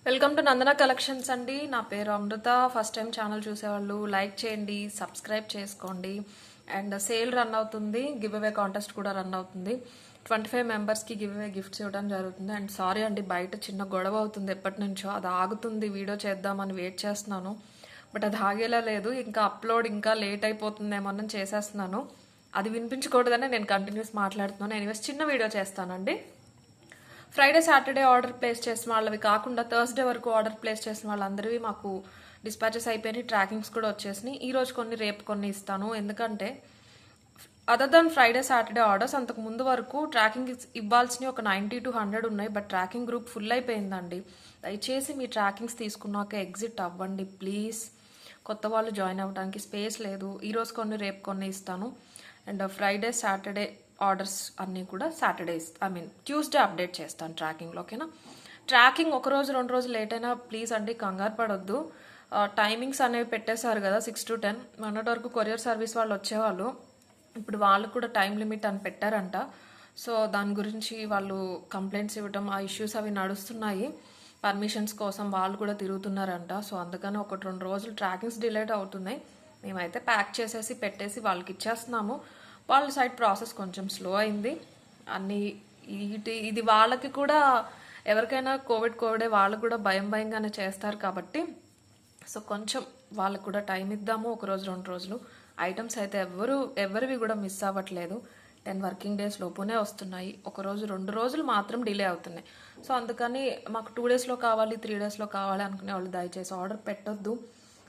Welcome to Nandana collections అండి. నా పేరు అమృత. ఫస్ట్ టైం ఛానల్ చూసేవాళ్ళు లైక్ చేయండి, సబ్స్క్రైబ్ చేసుకోండి. అండ్ సేల్ రన్ అవుతుంది, గివ్ అవే కాంటెస్ట్ కూడా రన్ అవుతుంది. 25 మెంబర్స్కి గివ్ అవే గిఫ్ట్స్ ఇవ్వడం జరుగుతుంది. అండ్ సారీ అండి, బయట చిన్న గొడవ అవుతుంది ఎప్పటి నుంచో. అది ఆగుతుంది, వీడియో చేద్దామని వెయిట్ చేస్తున్నాను. బట్ అది ఆగేలా లేదు. ఇంకా అప్లోడ్ ఇంకా లేట్ అయిపోతుందేమో అని చేసేస్తున్నాను. అది వినిపించకూడదని నేను కంటిన్యూస్ మాట్లాడుతున్నాను. ఎనీవేస్ చిన్న వీడియో చేస్తానండి. ఫ్రైడే సాటర్డే ఆర్డర్ ప్లేస్ చేసిన వాళ్ళవి కాకుండా థర్స్డే వరకు ఆర్డర్ ప్లేస్ చేసిన వాళ్ళందరివి మాకు డిస్పాచెస్ అయిపోయినాయి, ట్రాకింగ్స్ కూడా వచ్చేసినాయి. ఈ రోజు కొన్ని, రేపు కొన్ని ఇస్తాను. ఎందుకంటే other than Friday Saturday orders అంతకు ముందు వరకు ట్రాకింగ్ ఇవ్వాల్సినవి ఒక 90 to 100 ఉన్నాయి. బట్ ట్రాకింగ్ గ్రూప్ ఫుల్ అయిపోయిందండి. దయచేసి మీ ట్రాకింగ్స్ తీసుకున్నాక ఎగ్జిట్ అవ్వండి ప్లీజ్. కొత్త వాళ్ళు జాయిన్ అవ్వడానికి స్పేస్ లేదు. ఈరోజు కొన్ని, రేపు కొన్ని ఇస్తాను. అండ్ ఫ్రైడే సాటర్డే ఆర్డర్స్ అన్నీ కూడా సాటర్డేస్ ట్యూస్డే అప్డేట్ చేస్తాను ట్రాకింగ్లో. ఓకేనా? ట్రాకింగ్ ఒక రోజు 2 రోజులు లేట్ అయినా ప్లీజ్ అండి కంగారు పడొద్దు. టైమింగ్స్ అనేవి పెట్టేశారు కదా 6 to 10. మొన్నటి వరకు కొరియర్ సర్వీస్ వాళ్ళు వచ్చేవాళ్ళు, ఇప్పుడు వాళ్ళు కూడా టైం లిమిట్ అని పెట్టారంట. సో దాని గురించి వాళ్ళు కంప్లైంట్స్ ఇవ్వటం, ఆ ఇష్యూస్ అవి నడుస్తున్నాయి. పర్మిషన్స్ కోసం వాళ్ళు కూడా తిరుగుతున్నారంట. సో అందుకని 1-2 రోజులు ట్రాకింగ్స్ డిలేట్ అవుతున్నాయి. మేమైతే ప్యాక్ చేసేసి పెట్టేసి వాళ్ళకి ఇచ్చేస్తున్నాము. వాళ్ళ సైడ్ ప్రాసెస్ కొంచెం స్లో అయింది. అన్ని ఇది వాళ్ళకి కూడా, ఎవరికైనా కోవిడే వాళ్ళు కూడా భయంగానే చేస్తారు కాబట్టి సో కొంచెం వాళ్ళకు కూడా టైం ఇద్దాము. 1 రోజు 2 రోజులు. ఐటమ్స్ అయితే ఎవరివి కూడా మిస్ అవ్వట్లేదు. 10 వర్కింగ్ డేస్ లోపునే వస్తున్నాయి. 1 రోజు 2 రోజులు మాత్రం డిలే అవుతున్నాయి. సో అందుకని మాకు 2 డేస్లో కావాలి, 3 డేస్లో కావాలి అనుకునే వాళ్ళు దయచేసి ఆర్డర్ పెట్టొద్దు.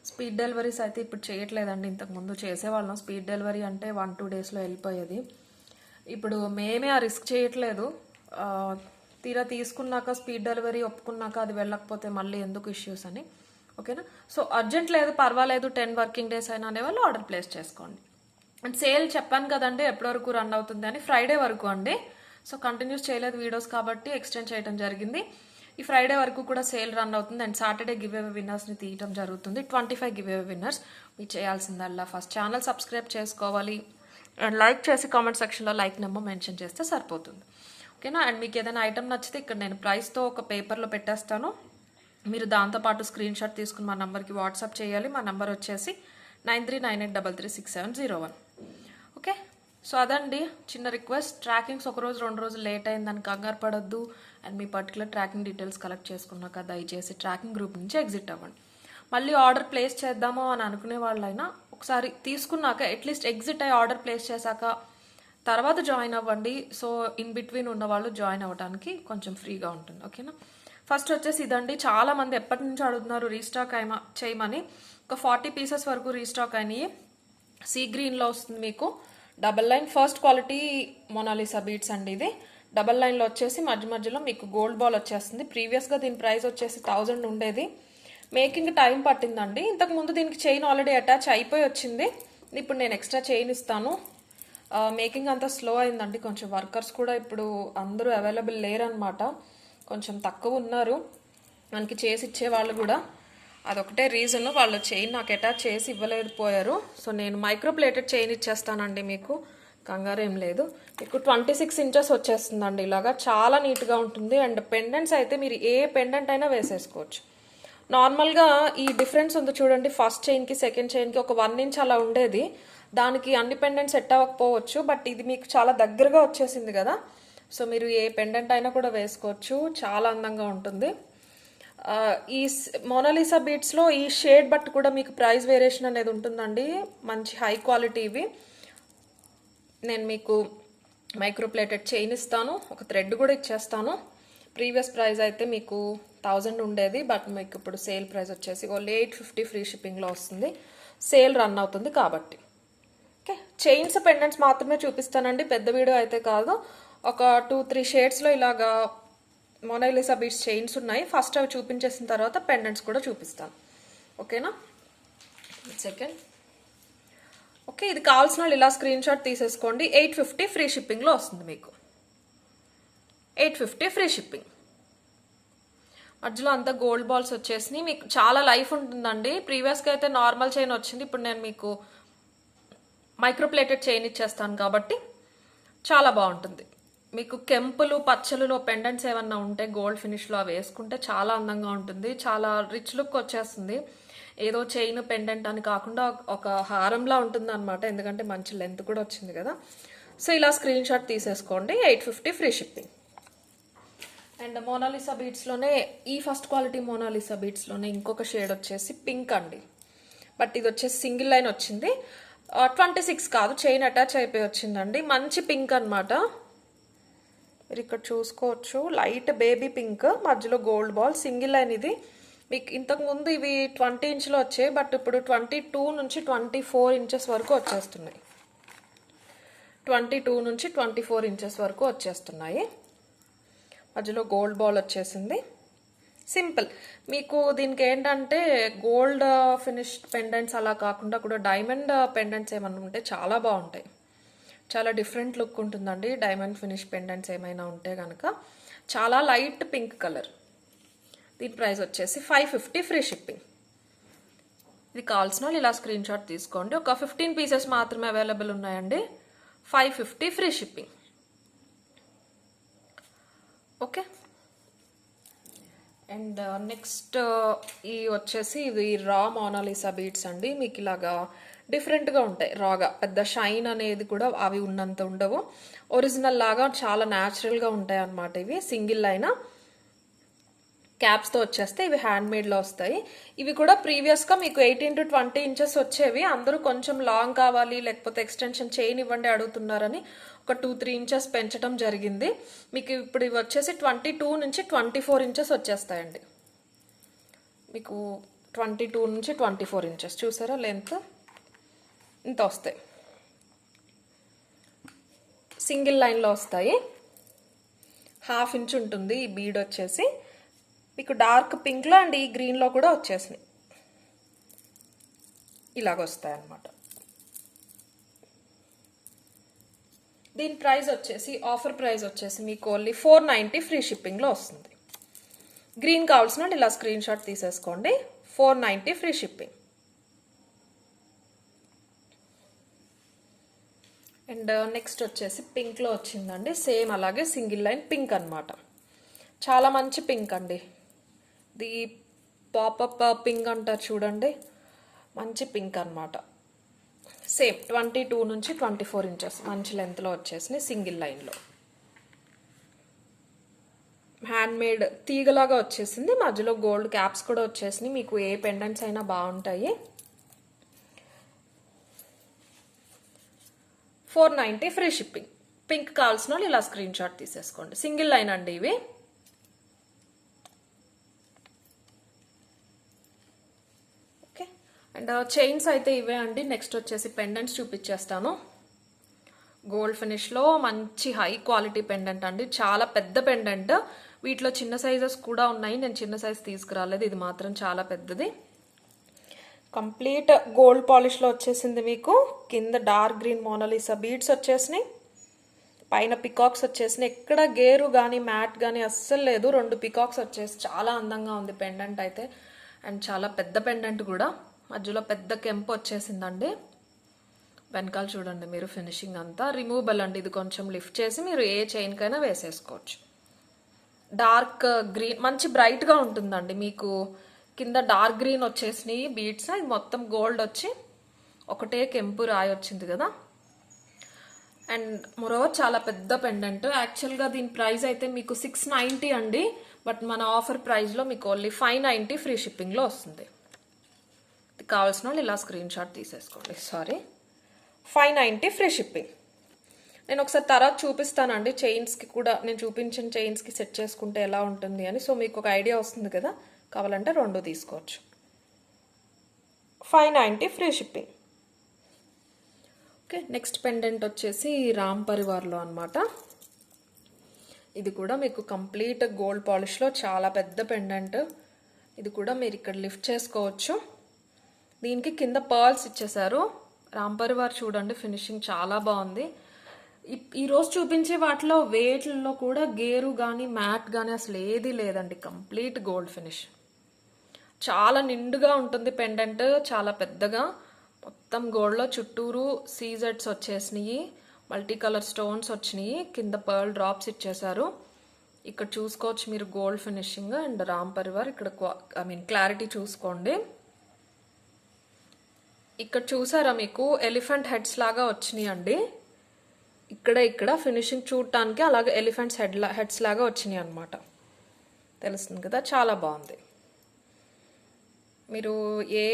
స్పీడ్ డెలివరీస్ అయితే ఇప్పుడు చేయట్లేదండి. ఇంతకుముందు చేసేవాళ్ళం. స్పీడ్ డెలివరీ అంటే 1-2 డేస్లో వెళ్ళిపోయేది. ఇప్పుడు మేమే ఆ రిస్క్ చేయట్లేదు. తీరా తీసుకున్నాక స్పీడ్ డెలివరీ ఒప్పుకున్నాక అది వెళ్ళకపోతే మళ్ళీ ఎందుకు ఇష్యూస్ అని. ఓకేనా? సో అర్జెంట్ లేదు, పర్వాలేదు, 10 వర్కింగ్ డేస్ అయినా అనే వాళ్ళు ఆర్డర్ ప్లేస్ చేసుకోండి. అండ్ సేల్ చెప్పాను కదండి ఎప్పటి వరకు రన్ అవుతుంది అని, ఫ్రైడే వరకు అండి. సో కంటిన్యూస్ చేయలేదు వీడియోస్ కాబట్టి ఎక్స్టెండ్ చేయడం జరిగింది. ఈ ఫ్రైడే వరకు కూడా సేల్ రన్ అవుతుంది. అండ్ సాటర్డే గివ్ అవే విన్నర్స్ని తీయటం జరుగుతుంది. 25 గివ్ అవే విన్నర్స్. మీరు చేయాల్సిందల్లా ఫస్ట్ ఛానల్ సబ్స్క్రైబ్ చేసుకోవాలి అండ్ లైక్ చేసి కామెంట్ సెక్షన్లో లైక్ నెంబర్ మెన్షన్ చేస్తే సరిపోతుంది. ఓకేనా? అండ్ మీకు ఏదైనా ఐటమ్ నచ్చితే ఇక్కడ నేను ప్రైస్తో ఒక పేపర్లో పెట్టేస్తాను. మీరు దాంతోపాటు స్క్రీన్ షాట్ తీసుకుని మా నెంబర్కి వాట్సాప్ చేయాలి. మా నెంబర్ వచ్చేసి 9398336701. ఓకే? సో అదండి చిన్న రిక్వెస్ట్. ట్రాకింగ్స్ 1 రోజు 2 రోజులు లేట్ అయిందని కంగారు పడొద్దు. అండ్ మీ పర్టికులర్ ట్రాకింగ్ డీటెయిల్స్ కలెక్ట్ చేసుకున్నాక దయచేసి ట్రాకింగ్ గ్రూప్ నుంచి ఎగ్జిట్ అవ్వండి. మళ్ళీ ఆర్డర్ ప్లేస్ చేద్దామో అని అనుకునే వాళ్ళైనా ఒకసారి తీసుకున్నాక అట్లీస్ట్ ఎగ్జిట్ అయ్యి ఆర్డర్ ప్లేస్ చేశాక తర్వాత జాయిన్ అవ్వండి. సో ఇన్ బిట్వీన్ ఉన్న వాళ్ళు జాయిన్ అవ్వడానికి కొంచెం ఫ్రీగా ఉంటుంది. ఓకేనా? ఫస్ట్ వచ్చేసి ఇదండి. చాలా మంది ఎప్పటి నుంచి అడుగుతున్నారు రీస్టాక్ చేయమని. ఒక 40 పీసెస్ వరకు రీస్టాక్ అయినాయి. సీ గ్రీన్లో వస్తుంది మీకు. Double line first quality Mona Lisa beats అండి. ఇది డబల్ లైన్లో వచ్చేసి మధ్యలో మీకు గోల్డ్ బాల్ వచ్చేస్తుంది. ప్రీవియస్గా దీని ప్రైస్ వచ్చేసి 1000 ఉండేది. మేకింగ్ టైం పట్టిందండి. ఇంతకుముందు దీనికి చైన్ ఆల్రెడీ అటాచ్ అయిపోయి వచ్చింది. ఇప్పుడు నేను ఎక్స్ట్రా చైన్ ఇస్తాను. మేకింగ్ అంతా స్లో అయిందండి. కొంచెం వర్కర్స్ కూడా ఇప్పుడు అందరూ అవైలబుల్ లేరనమాట. కొంచెం తక్కువ ఉన్నారు మనకి చేసి ఇచ్చే వాళ్ళు కూడా. అదొకటే రీజన్, వాళ్ళు చైన్ నాకు అటాచ్ చేసి ఇవ్వలేదు పోయారు. సో నేను మైక్రోప్లేటెడ్ చైన్ ఇచ్చేస్తానండి మీకు, కంగారు ఏం లేదు. మీకు 26 ఇంచెస్ వచ్చేస్తుందండి. ఇలాగా చాలా నీట్గా ఉంటుంది. అండ్ పెండెంట్స్ అయితే మీరు ఏ పెండెంట్ అయినా వేసేసుకోవచ్చు. నార్మల్గా ఈ డిఫరెన్స్ ఉంది చూడండి, ఫస్ట్ చైన్కి సెకండ్ చైన్కి ఒక 1 ఇంచ్ అలా ఉండేది. దానికి అన్ని పెండెంట్స్ సెట్ అవ్వకపోవచ్చు. బట్ ఇది మీకు చాలా దగ్గరగా వచ్చేసింది కదా. సో మీరు ఏ పెండెంట్ అయినా కూడా వేసుకోవచ్చు. చాలా అందంగా ఉంటుంది. ఈ మోనాలిసా బీట్స్లో ఈ షేడ్ బట్టి కూడా మీకు ప్రైస్ వేరియేషన్ అనేది ఉంటుందండి. మంచి హై క్వాలిటీ ఇవి. నేను మీకు మైక్రోప్లేటెడ్ చైన్ ఇస్తాను, ఒక థ్రెడ్ కూడా ఇచ్చేస్తాను. ప్రీవియస్ ప్రైస్ అయితే మీకు 1000 ఉండేది. బట్ మీకు ఇప్పుడు సేల్ ప్రైస్ వచ్చేసి 850 ఫ్రీ షిప్పింగ్లో వస్తుంది. సేల్ రన్ అవుతుంది కాబట్టి. ఓకే, చైన్స్ పెండెంట్స్ మాత్రమే చూపిస్తానండి, పెద్ద వీడియో అయితే కాదు. ఒక 2-3 షేడ్స్లో ఇలాగా మొనాలిసా బీట్స్ చైన్స్ ఉన్నాయి. ఫస్ట్ అవి చూపించేసిన తర్వాత పెండెంట్స్ కూడా చూపిస్తాను. ఓకేనా? సెకండ్. ఓకే, ఇది కావాల్సిన వాళ్ళు ఇలా స్క్రీన్ షాట్ తీసేసుకోండి. 850 ఫ్రీ షిప్పింగ్లో వస్తుంది మీకు. 850 ఫ్రీ షిప్పింగ్. మధ్యలో అంతా గోల్డ్ బాల్స్ వచ్చేసినాయి. మీకు చాలా లైఫ్ ఉంటుందండి. ప్రీవియస్గా అయితే నార్మల్ చైన్ వచ్చింది. ఇప్పుడు నేను మీకు మైక్రోప్లేటెడ్ చైన్ ఇచ్చేస్తాను కాబట్టి చాలా బాగుంటుంది. మీకు కెంపులు పచ్చలులో పెండెంట్స్ ఏమన్నా ఉంటే గోల్డ్ ఫినిష్లో అవి వేసుకుంటే చాలా అందంగా ఉంటుంది, చాలా రిచ్ లుక్ వచ్చేస్తుంది. ఏదో చైన్ పెండెంట్ అని కాకుండా ఒక హారంలా ఉంటుంది అనమాట, ఎందుకంటే మంచి లెంత్ కూడా వచ్చింది కదా. సో ఇలా స్క్రీన్ షాట్ తీసేసుకోండి. 850 ఫ్రీ షిప్పింగ్. అండ్ మోనాలిసా బీడ్స్లోనే ఈ ఫస్ట్ క్వాలిటీ మోనాలిసా బీడ్స్లోనే ఇంకొక షేడ్ వచ్చేసి పింక్ అండి, బట్ ఇది వచ్చేసి సింగిల్ లైన్ వచ్చింది. 26 కాదు, చైన్ అటాచ్ అయిపోయి వచ్చిందండి. మంచి పింక్ అనమాట, మీరు ఇక్కడ చూసుకోవచ్చు. లైట్ బేబీ పింక్, మధ్యలో గోల్డ్ బాల్, సింగిల్ లైన్. ఇది మీకు ఇంతకుముందు ఇవి 20 ఇంచ్లో వచ్చాయి, బట్ ఇప్పుడు 22 నుంచి 24 ఇంచెస్ వరకు వచ్చేస్తున్నాయి. 22 నుంచి 24 ఇంచెస్ వరకు వచ్చేస్తున్నాయి. మధ్యలో గోల్డ్ బాల్ వచ్చేసింది. సింపుల్. మీకు దీనికి ఏంటంటే గోల్డ్ ఫినిష్ పెండెంట్స్ అలా కాకుండా కూడా డైమండ్ పెండెంట్స్ ఏమన్నా ఉంటే చాలా బాగుంటాయి, చాలా డిఫరెంట్ లుక్ ఉంటుందండి. డైమండ్ ఫినిష్ పెండెంట్స్ ఏమైనా ఉంటే కనుక. చాలా లైట్ పింక్ కలర్. దీని ప్రైస్ వచ్చేసి 550 ఫ్రీ షిప్పింగ్. ఇది కావాల్సిన వాళ్ళు ఇలా స్క్రీన్ షాట్ తీసుకోండి. ఒక 15 పీసెస్ మాత్రమే అవైలబుల్ ఉన్నాయండి. 550 free shipping. Okay. And next ఈ వచ్చేసి ఇది రా మోనాలిసా బీడ్స్ అండి. మీకు ఇలాగా డిఫరెంట్గా ఉంటాయి, రాగా పెద్ద షైన్ అనేది కూడా అవి ఉన్నంత ఉండవు, ఒరిజినల్ లాగా చాలా న్యాచురల్గా ఉంటాయి అన్నమాట. ఇవి సింగిల్ లైన్ క్యాప్స్తో వచ్చేస్తే ఇవి హ్యాండ్ మేడ్లో వస్తాయి. ఇవి కూడా ప్రీవియస్గా మీకు 18 to 20 ఇంచెస్ వచ్చేవి. అందరూ కొంచెం లాంగ్ కావాలి లేకపోతే ఎక్స్టెన్షన్ చైన్ ఇవ్వండి అడుగుతున్నారని ఒక 2-3 ఇంచెస్ పెంచడం జరిగింది. మీకు ఇప్పుడు ఇవి వచ్చేసి 22 నుంచి 24 ఇంచెస్ వచ్చేస్తాయండి. మీకు 22 నుంచి 24 ఇంచెస్ చూసారా లెంత్ ఇంత వస్తాయి. సింగిల్ లైన్లో వస్తాయి. 1/2 ఇంచ్ ఉంటుంది ఈ బీడ్ వచ్చేసి. మీకు డార్క్ పింక్లో అండ్ ఈ గ్రీన్లో కూడా వచ్చేసినాయి, ఇలాగ వస్తాయి అన్నమాట. దీని ప్రైస్ వచ్చేసి ఆఫర్ ప్రైస్ వచ్చేసి మీకు ఓన్లీ 490 ఫ్రీ షిప్పింగ్లో వస్తుంది. గ్రీన్ కావాల్సిన ఇలా స్క్రీన్ షాట్ తీసేసుకోండి. 490 ఫ్రీ షిప్పింగ్. అండ్ నెక్స్ట్ వచ్చేసి పింక్లో వచ్చిందండి. సేమ్ అలాగే సింగిల్ లైన్ పింక్ అనమాట. చాలా మంచి పింక్ అండి. ది పాపప్ పింక్ అంటారు చూడండి, మంచి పింక్ అనమాట. సేమ్ 22 నుంచి 24 ఇంచెస్ మంచి లెంత్లో వచ్చేసి సింగిల్ లైన్లో హ్యాండ్ మేడ్ తీగలాగా వచ్చేసింది. మధ్యలో గోల్డ్ క్యాప్స్ కూడా వచ్చేసినాయి. మీకు ఏ పెండెంట్స్ అయినా బాగుంటాయి. 490 ఫ్రీ షిప్పింగ్. పింక్ కావాల్సిన వాళ్ళు ఇలా స్క్రీన్ షాట్ తీసేసుకోండి. సింగిల్ లైన్ అండి ఇవి. ఓకే. అండ్ చైన్స్ అయితే ఇవే అండి. నెక్స్ట్ వచ్చేసి పెండెంట్స్ చూపించేస్తాను. గోల్డ్ ఫినిష్లో మంచి హై క్వాలిటీ పెండెంట్ అండి, చాలా పెద్ద పెండెంట్. వీటిలో చిన్న సైజెస్ కూడా ఉన్నాయి, నేను చిన్న సైజ్ తీసుకురాలేదు. ఇది మాత్రం చాలా పెద్దది. కంప్లీట్ గోల్డ్ పాలిష్లో వచ్చేసింది. మీకు కింద డార్క్ గ్రీన్ మోనాలిసా బీడ్స్ వచ్చేసినాయి, పైన పికాక్స్ వచ్చేసినాయి. ఎక్కడ గేరు కానీ మ్యాట్ కానీ అస్సలు లేదు. 2 పికాక్స్ వచ్చేసి చాలా అందంగా ఉంది పెండెంట్ అయితే. అండ్ చాలా పెద్ద పెండెంట్ కూడా. మధ్యలో పెద్ద కెంపు వచ్చేసిందండి. వెనకాల చూడండి మీరు, ఫినిషింగ్ అంతా రిమూవబుల్ అండి. ఇది కొంచెం లిఫ్ట్ చేసి మీరు ఏ చైన్కైనా వేసేసుకోవచ్చు. డార్క్ గ్రీన్ మంచి బ్రైట్గా ఉంటుందండి. మీకు కింద డార్క్ గ్రీన్ వచ్చేసినాయి బీడ్స్, ఇది మొత్తం గోల్డ్ వచ్చి ఒకటే కెంపు రాయి వచ్చింది కదా. అండ్ మరోవర్ చాలా పెద్ద పెండెంట్. యాక్చువల్గా దీని ప్రైస్ అయితే మీకు 690 అండి, బట్ మన ఆఫర్ ప్రైస్లో మీకు ఓన్లీ 590 ఫ్రీ షిప్పింగ్లో వస్తుంది. కావాల్సిన వాళ్ళు ఇలా స్క్రీన్ షాట్ తీసేసుకోండి. 590 ఫ్రీ షిప్పింగ్. నేను ఒకసారి తర్వాత చూపిస్తానండి చైన్స్కి కూడా, నేను చూపించిన చైన్స్కి సెట్ చేసుకుంటే ఎలా ఉంటుంది అని. సో మీకు ఒక ఐడియా వస్తుంది కదా, కావాలంటే 2 తీసుకోవచ్చు. 590 free shipping. Okay. Next pendant వచ్చేసి రామ్ పరివార్లో అనమాట. ఇది కూడా మీకు కంప్లీట్ గోల్డ్ పాలిష్లో చాలా పెద్ద పెండెంట్. ఇది కూడా మీరు ఇక్కడ లిఫ్ట్ చేసుకోవచ్చు. దీనికి కింద పర్ల్స్ ఇచ్చేసారు. రామ్ పరివార్ చూడండి, ఫినిషింగ్ చాలా బాగుంది. ఈరోజు చూపించే వాటిలో వేట్లలో కూడా గేరు కానీ మ్యాట్ కానీ అసలు ఏది లేదండి. కంప్లీట్ గోల్డ్ ఫినిష్, చాలా నిండుగా ఉంటుంది పెండెంట్, చాలా పెద్దగా. మొత్తం గోల్డ్లో చుట్టూరు సీజెడ్స్ వచ్చేసినాయి. మల్టీ కలర్ స్టోన్స్ వచ్చినాయి, కింద పర్ల్ డ్రాప్స్ ఇచ్చేసారు. ఇక్కడ చూసుకోవచ్చు మీరు gold finishing and Ram Parivar. ఇక్కడ క్లారిటీ చూసుకోండి. ఇక్కడ చూసారా మీకు ఎలిఫెంట్ హెడ్స్ లాగా వచ్చినాయి అండి. ఇక్కడ ఫినిషింగ్ చూడటానికి అలాగే ఎలిఫెంట్స్ హెడ్స్ లాగా వచ్చినాయి అనమాట. తెలుస్తుంది కదా, చాలా బాగుంది. మీరు ఏ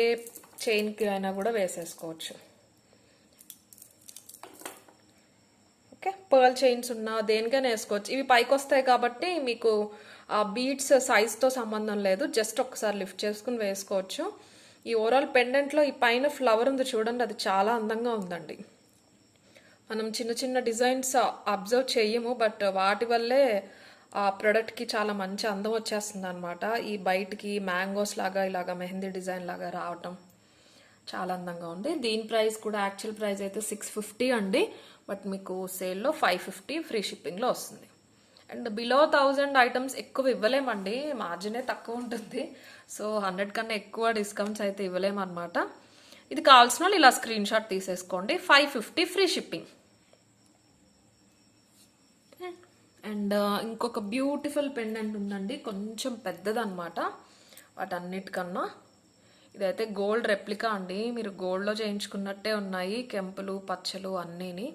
చైన్కి అయినా కూడా వేసేసుకోవచ్చు. ఓకే, పర్ల్ చైన్స్ ఉన్నా దేనికైనా వేసుకోవచ్చు. ఇవి పైకి వస్తాయి కాబట్టి మీకు ఆ బీడ్స్ సైజ్తో సంబంధం లేదు, జస్ట్ ఒకసారి లిఫ్ట్ చేసుకుని వేసుకోవచ్చు. ఈ ఓవరాల్ పెండెంట్లో ఈ పైన ఫ్లవర్ ఉంది చూడండి, అది చాలా అందంగా ఉందండి. మనం చిన్న చిన్న డిజైన్స్ అబ్జర్వ్ చెయ్యము, బట్ వాటి వల్లే ఆ ప్రోడక్ట్కి చాలా మంచి అందం వచ్చేస్తుంది అనమాట. ఈ బయటికి మ్యాంగోస్ లాగా ఇలాగా మెహందీ డిజైన్ లాగా రావటం చాలా అందంగా ఉంది. దీని ప్రైస్ కూడా యాక్చువల్ ప్రైస్ అయితే 650 అండి, బట్ మీకు సేల్లో 550 ఫ్రీ షిప్పింగ్లో వస్తుంది. అండ్ బిలో 1000 ఐటమ్స్ ఎక్కువ ఇవ్వలేమండి, మార్జినే తక్కువ ఉంటుంది. సో 100 కన్నా ఎక్కువ డిస్కౌంట్స్ అయితే ఇవ్వలేమన్నమాట. ఇది కావాల్సిన వాళ్ళు ఇలా స్క్రీన్ షాట్ తీసేసుకోండి. 550 ఫ్రీ షిప్పింగ్. అండ్ ఇంకొక బ్యూటిఫుల్ పెండెంట్ ఉందండి, కొంచెం పెద్దదన్నమాట వాటన్నిటికన్నా. ఇదైతే గోల్డ్ రెప్లికా అండి, మీరు గోల్డ్లో చేయించుకున్నట్టే ఉన్నాయి, కెంపులు పచ్చలు అన్నీని.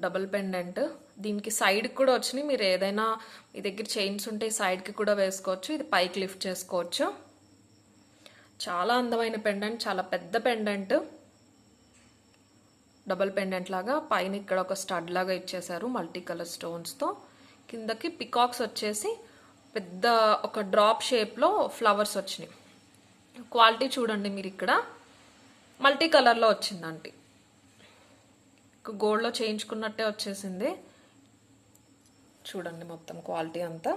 డబుల్ పెండెంట్, దీనికి సైడ్కి కూడా వచ్చినాయి. మీరు ఏదైనా మీ దగ్గర చైన్స్ ఉంటే సైడ్కి కూడా వేసుకోవచ్చు. ఇది పైకి లిఫ్ట్ చేసుకోవచ్చు. చాలా అందమైన పెండెంట్, చాలా పెద్ద పెండెంట్, డబుల్ పెండెంట్ లాగా. పైన ఇక్కడ ఒక స్టడ్ లాగా ఇచ్చేసారు మల్టీ కలర్ స్టోన్స్తో. కిందకి పికాక్స్ వచ్చేసి పెద్ద ఒక డ్రాప్ షేప్లో ఫ్లవర్స్ వచ్చినాయి. క్వాలిటీ చూడండి మీరు, ఇక్కడ మల్టీ కలర్లో వచ్చిందండి, గోల్డ్లో చేయించుకున్నట్టే వచ్చేసింది. చూడండి మొత్తం క్వాలిటీ అంతా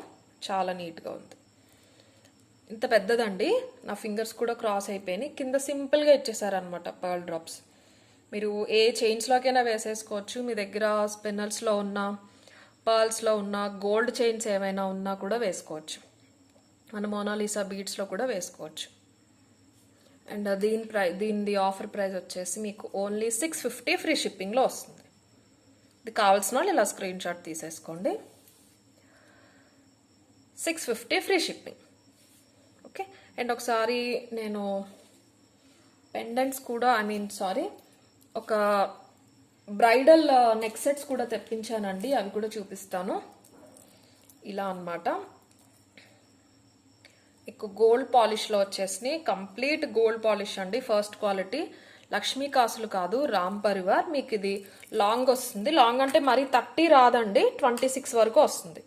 చాలా నీట్గా ఉంది. ఇంత పెద్దదండి, నా ఫింగర్స్ కూడా క్రాస్ అయిపోయినాయి. కింద సింపుల్గా ఇచ్చేసారనమాట పర్ల్ డ్రాప్స్. మీరు ఏ చైన్స్లోకైనా వేసేసుకోవచ్చు. మీ దగ్గర స్పిన్నర్స్లో ఉన్న పర్ల్స్లో ఉన్న గోల్డ్ చైన్స్ ఏమైనా ఉన్నా కూడా వేసుకోవచ్చు. మన మోనాలిసా బీడ్స్లో కూడా వేసుకోవచ్చు. అండ్ దీని ఆఫర్ ప్రైస్ వచ్చేసి మీకు ఓన్లీ 650 ఫ్రీ షిప్పింగ్లో వస్తుంది. ఇది కావాల్సిన వాళ్ళు ఇలా స్క్రీన్ షాట్ తీసేసుకోండి. 650 ఫ్రీ షిప్పింగ్. ఓకే, అండ్ ఒకసారి నేను పెండెంట్స్ కూడా ఒక బ్రైడల్ నెక్ సెట్స్ కూడా తెప్పించానండి, అవి కూడా చూపిస్తాను. ఇలా అన్నమాట, ఎక్కువ గోల్డ్ పాలిష్లో వచ్చేసినాయి. కంప్లీట్ గోల్డ్ పాలిష్ అండి, ఫస్ట్ క్వాలిటీ. లక్ష్మీ కాసులు కాదు, రామ్ పరివార్. మీకు ఇది లాంగ్ వస్తుంది. లాంగ్ అంటే మరీ 30 రాదండి, 26 వరకు వస్తుంది.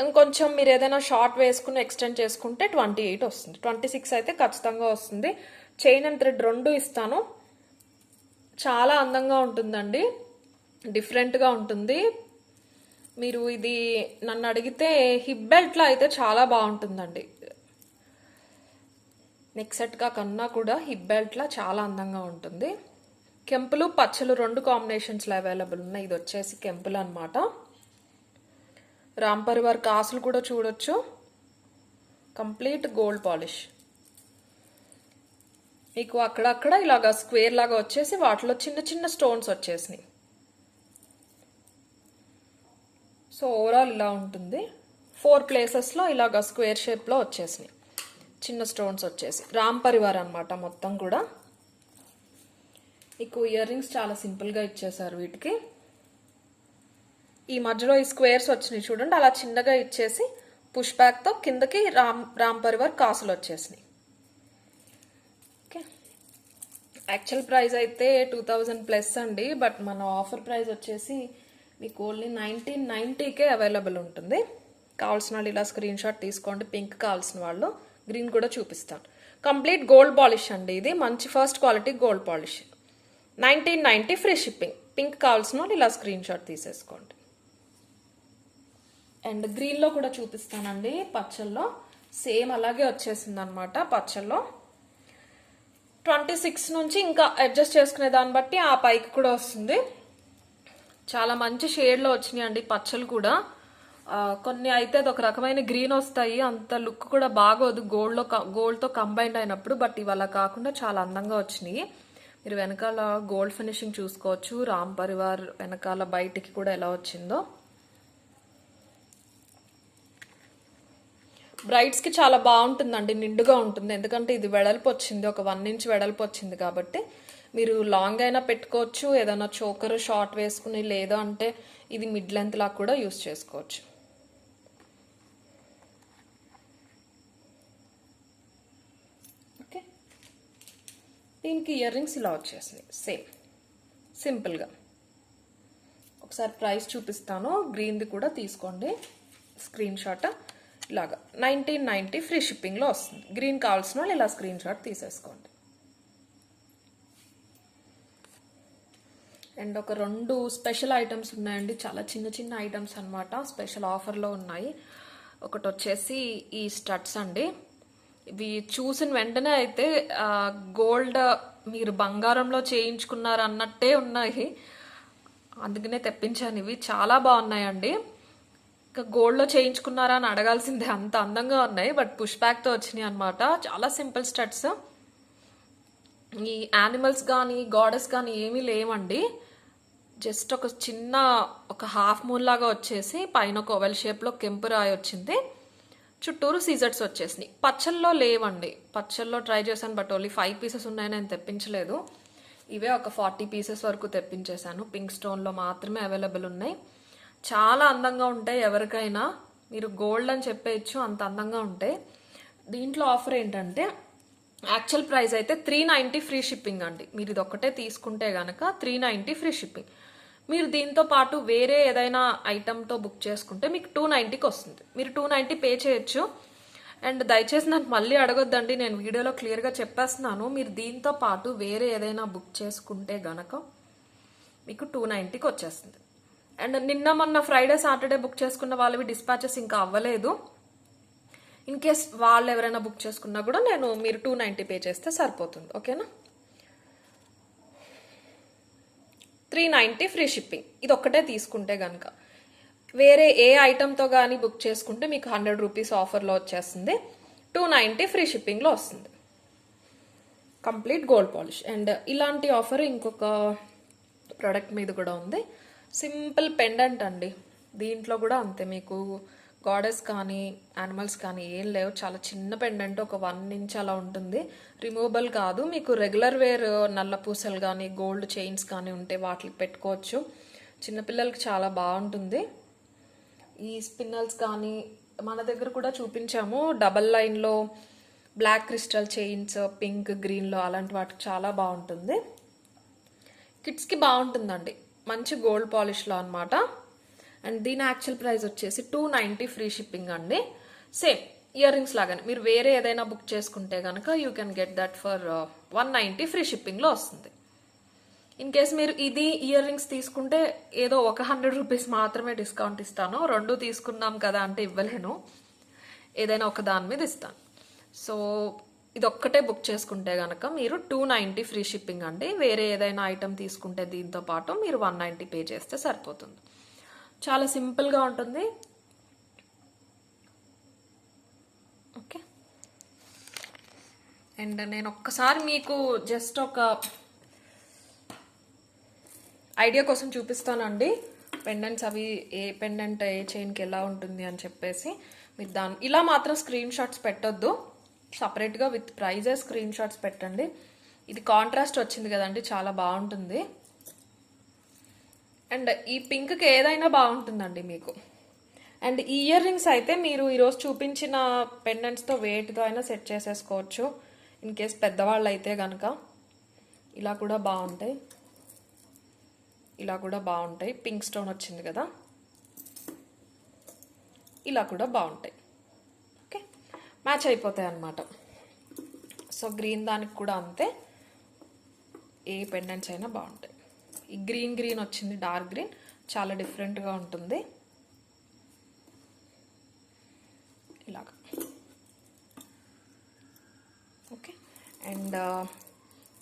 ఇంకొంచెం మీరు ఏదైనా షార్ట్ వేసుకుని ఎక్స్టెండ్ చేసుకుంటే 28 వస్తుంది. 26 అయితే ఖచ్చితంగా వస్తుంది. చైన్ అండ్ థ్రెడ్ రెండు ఇస్తాను. చాలా అందంగా ఉంటుందండి, డిఫరెంట్గా ఉంటుంది. మీరు ఇది నన్ను అడిగితే హిప్ బెల్ట్లో అయితే చాలా బాగుంటుందండి. నెక్ సెట్గా కన్నా కూడా హిప్ బెల్ట్లా చాలా అందంగా ఉంటుంది. కెంపులు పచ్చలు రెండు కాంబినేషన్స్లో అవైలబుల్ ఉన్నాయి. ఇది వచ్చేసి కెంపులు అనమాట. రామ్ పరివార్ కాసులు కూడా చూడొచ్చు, కంప్లీట్ గోల్డ్ పాలిష్. మీకు అక్కడక్కడ ఇలాగా స్క్వేర్ లాగా వచ్చేసి వాటిలో చిన్న చిన్న స్టోన్స్ వచ్చేసినాయి. సో ఓవరాల్ ఇలా ఉంటుంది. 4 ప్లేసెస్లో ఇలాగా స్క్వేర్ షేప్లో వచ్చేసినాయి, చిన్న స్టోన్స్ వచ్చేసి. రామ్ పరివార్ అనమాట మొత్తం కూడా. మీకు ఇయర్ రింగ్స్ చాలా సింపుల్గా ఇచ్చేసారు వీటికి. ఈ మధ్యలో ఈ స్క్వేర్స్ వచ్చినాయి చూడండి, అలా చిన్నగా ఇచ్చేసి పుష్ బ్యాక్తో కిందకి రామ్ పరివార్ కాసులు వచ్చేసినాయి. ఓకే, యాక్చువల్ ప్రైస్ అయితే 2000 ప్లస్ అండి, బట్ మన ఆఫర్ ప్రైస్ వచ్చేసి మీకు ఓన్లీ 1990కే అవైలబుల్ ఉంటుంది. కావాల్సిన వాళ్ళు ఇలా స్క్రీన్ షాట్ తీసుకోండి. పింక్ కావాల్సిన వాళ్ళు గ్రీన్ కూడా చూపిస్తాను. కంప్లీట్ గోల్డ్ పాలిష్ అండి, ఇది మంచి first quality gold polish. 1990 free shipping. Pink కావాల్సిన వాళ్ళు ఇలా స్క్రీన్ షాట్ తీసేసుకోండి. అండ్ గ్రీన్లో కూడా చూపిస్తానండి, పచ్చల్లో సేమ్ అలాగే వచ్చేసింది అనమాట. పచ్చల్లో 26 నుంచి ఇంకా అడ్జస్ట్ చేసుకునే దాన్ని బట్టి ఆ పైకి కూడా వస్తుంది. చాలా మంచి షేడ్లో వచ్చినాయి అండి పచ్చలు కూడా. కొన్ని అయితే అది ఒక రకమైన గ్రీన్ వస్తాయి, అంత లుక్ కూడా బాగోదు గోల్డ్తో కంబైండ్ అయినప్పుడు. బట్ ఇవాళ కాకుండా చాలా అందంగా వచ్చినాయి. మీరు వెనకాల గోల్డ్ ఫినిషింగ్ చూసుకోవచ్చు. రామ్ పరివార్ వెనకాల బయటికి కూడా ఎలా వచ్చిందో. బ్రైడ్స్కి చాలా బాగుంటుందండి, నిండుగా ఉంటుంది. ఎందుకంటే ఇది వెడల్పు వచ్చింది, ఒక 1 ఇంచ్ వెడల్పు వచ్చింది కాబట్టి మీరు లాంగ్ అయినా పెట్టుకోవచ్చు, ఏదైనా చోకర్ షార్ట్ వేసుకుని, లేదా అంటే ఇది మిడ్ లెంత్ లాగా కూడా యూస్ చేసుకోవచ్చు. ఓకే, దీనికి ఇయర్ రింగ్స్ ఇలా వచ్చేసినాయి సేమ్ సింపుల్గా. ఒకసారి ప్రైస్ చూపిస్తాను, గ్రీన్ది కూడా తీసుకోండి స్క్రీన్ షాట్. ఇలాగా 1990 ఫ్రీ షిప్పింగ్లో వస్తుంది. గ్రీన్ కావాల్సిన వాళ్ళు ఇలా స్క్రీన్ షాట్ తీసేసుకోండి. అండ్ ఒక 2 స్పెషల్ ఐటమ్స్ ఉన్నాయండి, చాలా చిన్న చిన్న ఐటమ్స్ అనమాట, స్పెషల్ ఆఫర్లో ఉన్నాయి. ఒకటి వచ్చేసి ఈ స్టడ్స్ అండి. ఇవి చూసిన వెంటనే అయితే గోల్డ్ మీరు బంగారంలో చేయించుకున్నారు అన్నట్టే ఉన్నాయి, అందుకనే తెప్పించాను. ఇవి చాలా బాగున్నాయండి. ఇంకా గోల్డ్లో చేయించుకున్నారా అని అడగాల్సిందే, అంత అందంగా ఉన్నాయి. బట్ పుష్ బ్యాక్తో వచ్చినాయి అనమాట. చాలా సింపుల్ స్టడ్స్. ఈ యానిమల్స్ కానీ గాడెస్ కానీ ఏమీ లేవండి. జస్ట్ ఒక చిన్న ఒక హాఫ్ మూన్ లాగా వచ్చేసి పైన ఒక ఓవెల్ షేప్లో కెంపు రాయి వచ్చింది, చుట్టూరు సీజర్స్ వచ్చేసినాయి. పచ్చల్లో లేవండి, పచ్చల్లో ట్రై చేశాను బట్ ఓన్లీ 5 పీసెస్ ఉన్నాయని నేను తెప్పించలేదు. ఇవే ఒక 40 పీసెస్ వరకు తెప్పించేశాను. పింక్ స్టోన్లో మాత్రమే అవైలబుల్ ఉన్నాయి. చాలా అందంగా ఉంటాయి, ఎవరికైనా మీరు గోల్డ్ అని చెప్పేయచ్చు, అంత అందంగా ఉంటాయి. దీంట్లో ఆఫర్ ఏంటంటే యాక్చువల్ ప్రైస్ అయితే 390 ఫ్రీ షిప్పింగ్ అండి. మీరు ఇది ఒక్కటే తీసుకుంటే కనుక 390 ఫ్రీ షిప్పింగ్. మీరు దీంతో పాటు వేరే ఏదైనా ఐటమ్తో బుక్ చేసుకుంటే మీకు 290కి వస్తుంది. మీరు 290 పే చేయొచ్చు. అండ్ దయచేసి నాకు మళ్ళీ అడగొద్దండి, నేను వీడియోలో క్లియర్గా చెప్పేస్తున్నాను. మీరు దీంతో పాటు వేరే ఏదైనా బుక్ చేసుకుంటే గనక మీకు 290కి వచ్చేస్తుంది. అండ్ నిన్న మొన్న ఫ్రైడే సాటర్డే బుక్ చేసుకున్న వాళ్ళవి డిస్పాచెస్ ఇంకా అవ్వలేదు. ఇన్ కేస్ వాళ్ళు ఎవరైనా బుక్ చేసుకున్నా కూడా మీరు 290 పే చేస్తే సరిపోతుంది. ఓకేనా, 390 ఫ్రీ షిప్పింగ్. ఇది ఒక్కటే తీసుకుంటే కనుక వేరే ఏ ఐటమ్తో కానీ బుక్ చేసుకుంటే మీకు 100 రూపీస్ ఆఫర్లో వచ్చేస్తుంది. 290 ఫ్రీ షిప్పింగ్లో వస్తుంది, కంప్లీట్ గోల్డ్ పాలిష్. అండ్ ఇలాంటి ఆఫర్ ఇంకొక ప్రోడక్ట్ మీద కూడా ఉంది, సింపుల్ పెండెంట్ అండి. దీంట్లో కూడా అంతే, మీకు గాడెస్ కానీ యానిమల్స్ కానీ ఏం లేవు. చాలా చిన్న పెండెంట్, ఒక 1 ఇంచ్ అలా ఉంటుంది. రిమూవబుల్ కాదు, మీకు రెగ్యులర్ వేర్ నల్ల పూసలు కానీ గోల్డ్ చైన్స్ కానీ ఉంటే వాటికి పెట్టుకోవచ్చు. చిన్నపిల్లలకి చాలా బాగుంటుంది. ఈ స్పిన్నల్స్ కానీ మన దగ్గర కూడా చూపించాము, డబల్ లైన్లో బ్లాక్ క్రిస్టల్ చైన్స్ పింక్ గ్రీన్లో, అలాంటి వాటికి చాలా బాగుంటుంది. కిడ్స్కి బాగుంటుందండి, మంచి గోల్డ్ పాలిష్లో అనమాట. అండ్ దీని యాక్చువల్ ప్రైస్ వచ్చేసి 290 ఫ్రీ షిప్పింగ్ అండి. సేమ్ ఇయర్ రింగ్స్ లాగానే మీరు వేరే ఏదైనా బుక్ చేసుకుంటే కనుక you can get that for 190 free షిప్పింగ్లో వస్తుంది. ఇన్ కేస్ మీరు ఇది ఇయర్ రింగ్స్ తీసుకుంటే ఏదో ఒక 100 రూపీస్ మాత్రమే డిస్కౌంట్ ఇస్తాను. 2 తీసుకున్నాం కదా అంటే ఇవ్వలేను, ఏదైనా ఒక దాని మీద ఇస్తాను. సో ఇది ఒక్కటే బుక్ చేసుకుంటే కనుక మీరు 290 ఫ్రీ షిప్పింగ్ అండి. వేరే ఏదైనా ఐటమ్ తీసుకుంటే దీంతో పాటు మీరు 190 పే చేస్తే సరిపోతుంది. చాలా సింపుల్గా ఉంటుంది. ఓకే, అండ్ నేను ఒక్కసారి మీకు జస్ట్ ఒక ఐడియా కోసం చూపిస్తానండి, పెండెంట్స్ అవి ఏ పెండెంట్ ఏ చైన్కి ఎలా ఉంటుంది అని చెప్పేసి. మీరు ఇలా మాత్రం స్క్రీన్ షాట్స్ పెట్టొద్దు, సపరేట్గా విత్ ప్రైజే స్క్రీన్ షాట్స్ పెట్టండి. ఇది కాంట్రాస్ట్ వచ్చింది కదండి, చాలా బాగుంటుంది. అండ్ ఈ పింక్కి ఏదైనా బాగుంటుందండి మీకు. అండ్ ఈ ఇయర్ రింగ్స్ అయితే మీరు ఈరోజు చూపించిన పెండెంట్స్తో వేటితో అయినా సెట్ చేసేసుకోవచ్చు. ఇన్ కేస్ పెద్దవాళ్ళు అయితే కనుక ఇలా కూడా బాగుంటాయి, ఇలా కూడా బాగుంటాయి. పింక్ స్టోన్ వచ్చింది కదా, ఇలా కూడా బాగుంటాయి. ఓకే, మ్యాచ్ అయిపోతాయి అన్నమాట. సో గ్రీన్ దానికి కూడా అంతే, ఏ పెండెంట్స్ అయినా బాగుంటాయి. ఈ గ్రీన్ గ్రీన్ వచ్చింది, డార్క్ గ్రీన్, చాలా డిఫరెంట్గా ఉంటుంది. ఇలాగా ఓకే. అండ్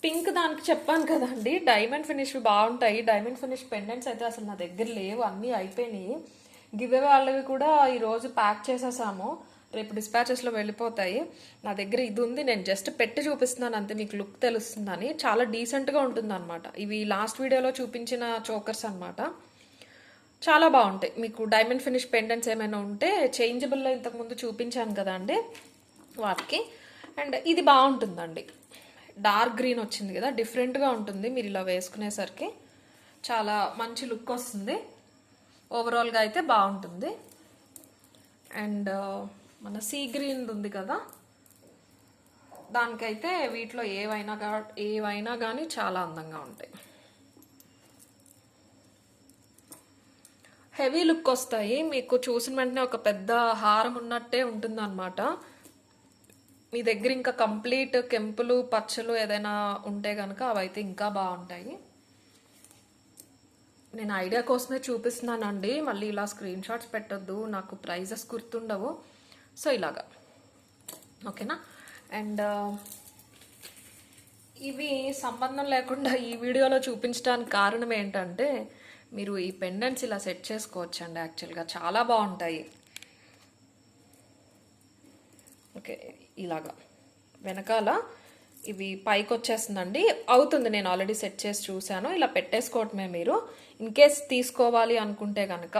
పింక్ దానికి చెప్పాను కదండి, డైమండ్ ఫినిష్ బాగుంటాయి. డైమండ్ ఫినిష్ పెండెంట్స్ అయితే అసలు నా దగ్గర లేవు, అన్నీ అయిపోయినాయి. గివ్ అవే వాళ్ళవి కూడా ఈరోజు ప్యాక్ చేసేసాము. రేపు డిస్పాచెస్లో వెళ్ళిపోతాయి. నా దగ్గర ఇది ఉంది, నేను జస్ట్ పెట్టి చూపిస్తున్నాను అంతే, మీకు లుక్ తెలుస్తుందని. చాలా డీసెంట్గా ఉంటుంది అనమాట. ఇవి లాస్ట్ వీడియోలో చూపించిన చోకర్స్ అనమాట. చాలా బాగుంటాయి. మీకు డైమండ్ ఫినిష్ పెండెంట్స్ ఏమైనా ఉంటే చేంజబుల్లో ఇంతకుముందు చూపించాను కదా అండి వాటికి. అండ్ ఇది బాగుంటుందండి, డార్క్ గ్రీన్ వచ్చింది కదా, డిఫరెంట్గా ఉంటుంది. మీరు ఇలా వేసుకునేసరికి చాలా మంచి లుక్ వస్తుంది. ఓవరాల్గా అయితే బాగుంటుంది. అండ్ మన సీ గ్రీన్ ఉంది కదా, దానికైతే వీటిలో ఏవైనా కానీ చాలా అందంగా ఉంటాయి. హెవీ లుక్ వస్తాయి. మీకు చూసిన వెంటనే ఒక పెద్ద హారం ఉన్నట్టే ఉంటుంది అనమాట. మీ దగ్గర ఇంకా కంప్లీట్ కెంపులు పచ్చలు ఏదైనా ఉంటే కనుక అవైతే ఇంకా బాగుంటాయి. నేను ఐడియా కోసమే చూపిస్తున్నానండి, మళ్ళీ ఇలా స్క్రీన్ షాట్స్ పెట్టొద్దు, నాకు ప్రైజెస్ గుర్తుండవు. సో ఇలాగా ఓకేనా. అండ్ ఇవి సంబంధం లేకుండా ఈ వీడియోలో చూపించడానికి కారణం ఏంటంటే, మీరు ఈ పెండెంట్స్ ఇలా సెట్ చేసుకోవచ్చండి. యాక్చువల్గా చాలా బాగుంటాయి. ఓకే, ఇలాగా వెనకాల ఇవి పైకి వచ్చేస్తుందండి. అవుతుంది, నేను ఆల్రెడీ సెట్ చేసి చూశాను. ఇలా పెట్టేసుకోవటమే. మీరు ఇన్ కేస్ తీసుకోవాలి అనుకుంటే కనుక,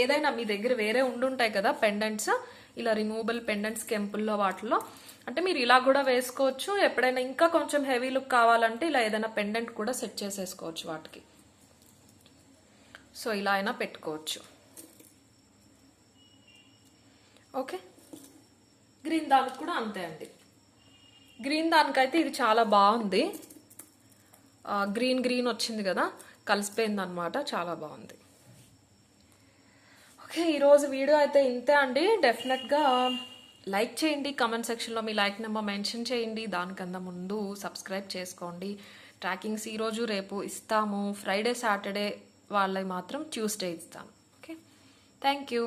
ఏదైనా మీ దగ్గర వేరే ఉండుంటాయి కదా పెండెంట్స్, ఇలా రిమూవబుల్ పెండెంట్స్ కెంపుల్లో వాటిలో, అంటే మీరు ఇలా కూడా వేసుకోవచ్చు. ఎప్పుడైనా ఇంకా కొంచెం హెవీ లుక్ కావాలంటే ఇలా ఏదైనా పెండెంట్ కూడా సెట్ చేసేసుకోవచ్చు వాటికి. సో ఇలా అయినా పెట్టుకోవచ్చు. ఓకే, గ్రీన్ దానికి కూడా అంతే అండి. గ్రీన్ దానికైతే ఇది చాలా బాగుంది. గ్రీన్ వచ్చింది కదా, కలిసిపోయింది అనమాట, చాలా బాగుంది. ఓకే, ఈరోజు వీడియో అయితే ఇంతే అండి. డెఫినెట్గా లైక్ చేయండి, కమెంట్ సెక్షన్లో మీ లైక్ నెంబర్ మెన్షన్ చేయండి. దానికన్నా ముందు సబ్స్క్రైబ్ చేసుకోండి. ట్రాకింగ్స్ ఈరోజు రేపు ఇస్తాము. ఫ్రైడే సాటర్డే వాళ్ళవి మాత్రం ట్యూస్డే ఇస్తాము. Okay, thank you.